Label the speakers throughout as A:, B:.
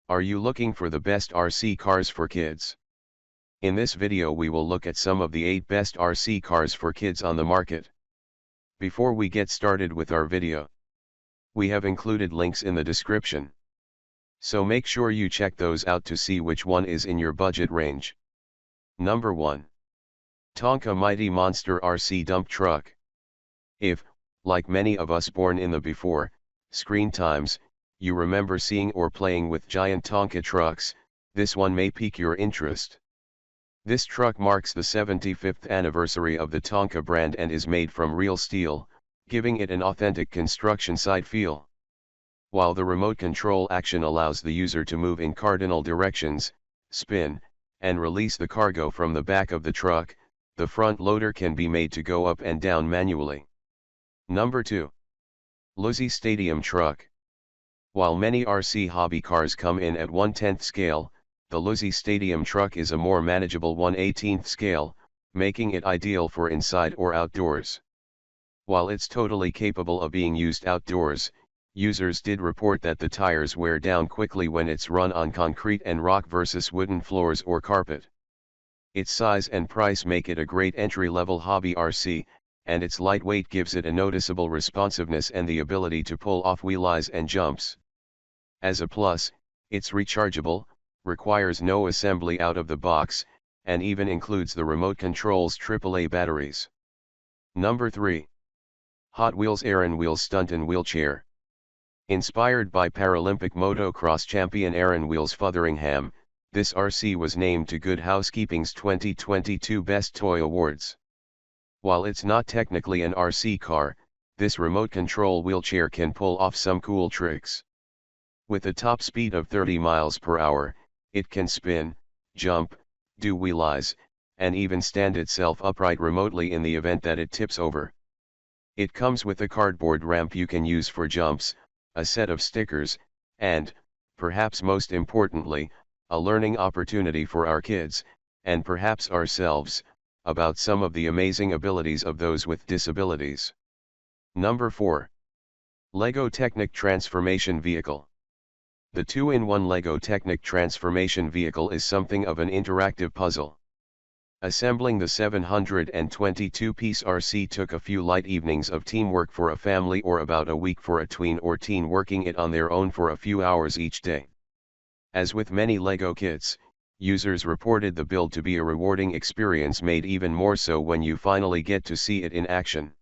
A: Are you looking for the best RC cars for kids? In this video we will look at some of the 8 best RC cars for kids on the market. Before we get started with our video, we have included links in the description. So make sure you check those out to see which one is in your budget range. Number 1. Tonka Mighty Monster RC Dump Truck. If, like many of us born in the before screen times, you remember seeing or playing with giant Tonka trucks, this one may pique your interest. This truck marks the 75th anniversary of the Tonka brand and is made from real steel, giving it an authentic construction site feel. While the remote control action allows the user to move in cardinal directions, spin, and release the cargo from the back of the truck, the front loader can be made to go up and down manually. Number 2. Luzzi Stadium Truck. While many RC hobby cars come in at 1/10 scale, the Luzzi Stadium Truck is a more manageable 1/18 scale, making it ideal for inside or outdoors. While it's totally capable of being used outdoors, users did report that the tires wear down quickly when it's run on concrete and rock versus wooden floors or carpet. Its size and price make it a great entry-level hobby RC, and its lightweight gives it a noticeable responsiveness and the ability to pull off wheelies and jumps. As a plus, it's rechargeable, requires no assembly out of the box, and even includes the remote control's AAA batteries. Number 3. Hot Wheels Aaron Wheels Stunt and Wheelchair. Inspired by Paralympic motocross champion Aaron Wheels Fotheringham, this RC was named to Good Housekeeping's 2022 Best Toy Awards. While it's not technically an RC car, this remote control wheelchair can pull off some cool tricks. With a top speed of 30 miles per hour, it can spin, jump, do wheelies, and even stand itself upright remotely in the event that it tips over. It comes with a cardboard ramp you can use for jumps, a set of stickers, and, perhaps most importantly, a learning opportunity for our kids, and perhaps ourselves, about some of the amazing abilities of those with disabilities. Number 4. LEGO Technic Transformation Vehicle. The 2-in-1 LEGO Technic Transformation Vehicle is something of an interactive puzzle. Assembling the 722-piece RC took a few light evenings of teamwork for a family or about a week for a tween or teen working it on their own for a few hours each day. As with many LEGO kits, users reported the build to be a rewarding experience, made even more so when you finally get to see it in action.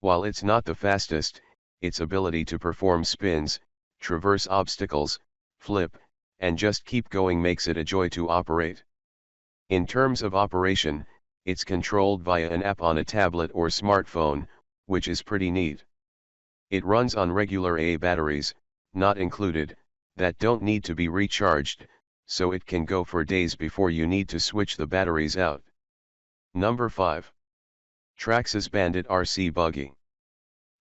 A: While it's not the fastest, its ability to perform spins, traverse obstacles, flip, and just keep going makes it a joy to operate. In terms of operation, it's controlled via an app on a tablet or smartphone, which is pretty neat. It runs on regular AA batteries, not included, that don't need to be recharged, so it can go for days before you need to switch the batteries out. Number 5. Traxxas Bandit RC Buggy.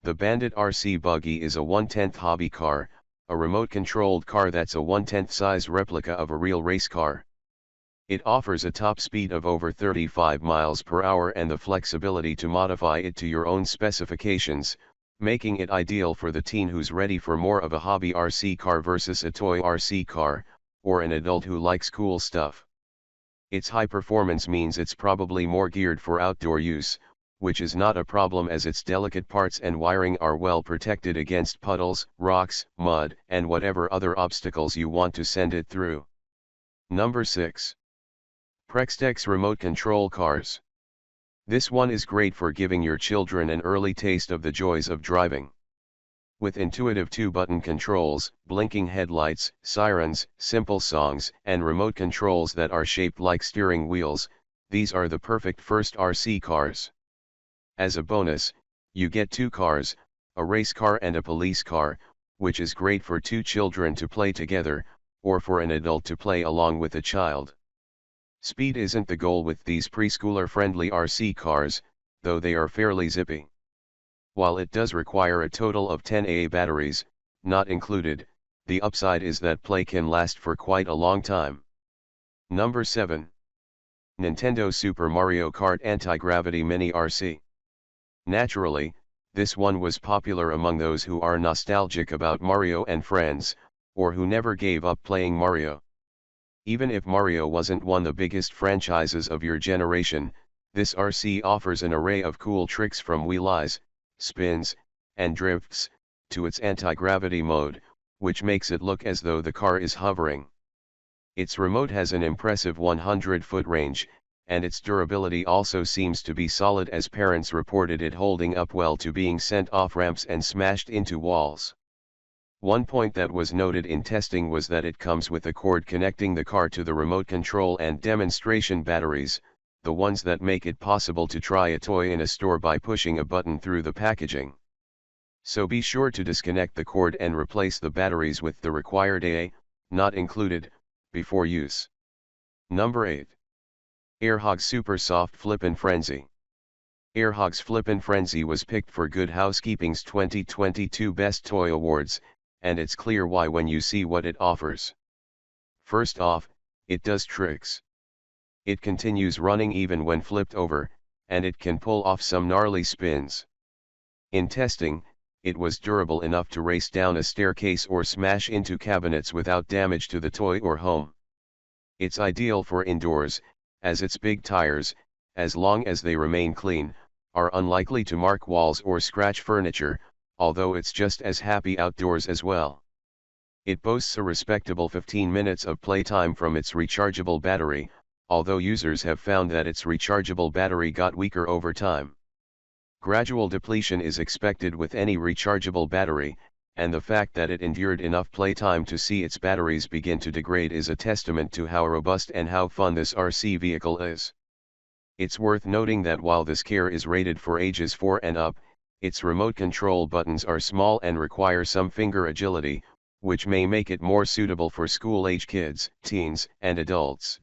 A: The Bandit RC Buggy is a 1/10 hobby car, a remote-controlled car that's a 1/10 size replica of a real race car. It offers a top speed of over 35 miles per hour and the flexibility to modify it to your own specifications, making it ideal for the teen who's ready for more of a hobby RC car versus a toy RC car, or an adult who likes cool stuff. Its high performance means it's probably more geared for outdoor use, which is not a problem as its delicate parts and wiring are well protected against puddles, rocks, mud, and whatever other obstacles you want to send it through. Number 6. Prextex Remote Control Cars. This one is great for giving your children an early taste of the joys of driving. With intuitive 2-button controls, blinking headlights, sirens, simple songs, and remote controls that are shaped like steering wheels, these are the perfect first RC cars. As a bonus, you get 2 cars, a race car and a police car, which is great for 2 children to play together, or for an adult to play along with a child. Speed isn't the goal with these preschooler-friendly RC cars, though they are fairly zippy. While it does require a total of 10 AA batteries, not included, the upside is that play can last for quite a long time. Number 7. Nintendo Super Mario Kart Anti-Gravity Mini RC. Naturally, this one was popular among those who are nostalgic about Mario and Friends, or who never gave up playing Mario. Even if Mario wasn't one of the biggest franchises of your generation, this RC offers an array of cool tricks from wheelies, spins, and drifts, to its anti-gravity mode, which makes it look as though the car is hovering. Its remote has an impressive 100-foot range, and its durability also seems to be solid, as parents reported it holding up well to being sent off ramps and smashed into walls. One point that was noted in testing was that it comes with a cord connecting the car to the remote control and demonstration batteries, the ones that make it possible to try a toy in a store by pushing a button through the packaging. So be sure to disconnect the cord and replace the batteries with the required AA, not included, before use. Number 8. Airhog Super Soft Flippin' Frenzy. Airhog's Flippin' Frenzy was picked for Good Housekeeping's 2022 Best Toy Awards, and it's clear why when you see what it offers. First off, it does tricks. It continues running even when flipped over, and it can pull off some gnarly spins. In testing, it was durable enough to race down a staircase or smash into cabinets without damage to the toy or home. It's ideal for indoors, as its big tires, as long as they remain clean, are unlikely to mark walls or scratch furniture, although it's just as happy outdoors as well. It boasts a respectable 15 minutes of playtime from its rechargeable battery, although users have found that its rechargeable battery got weaker over time. Gradual depletion is expected with any rechargeable battery, and the fact that it endured enough playtime to see its batteries begin to degrade is a testament to how robust and how fun this RC vehicle is. It's worth noting that while this car is rated for ages 4 and up, its remote control buttons are small and require some finger agility, which may make it more suitable for school-age kids, teens, and adults.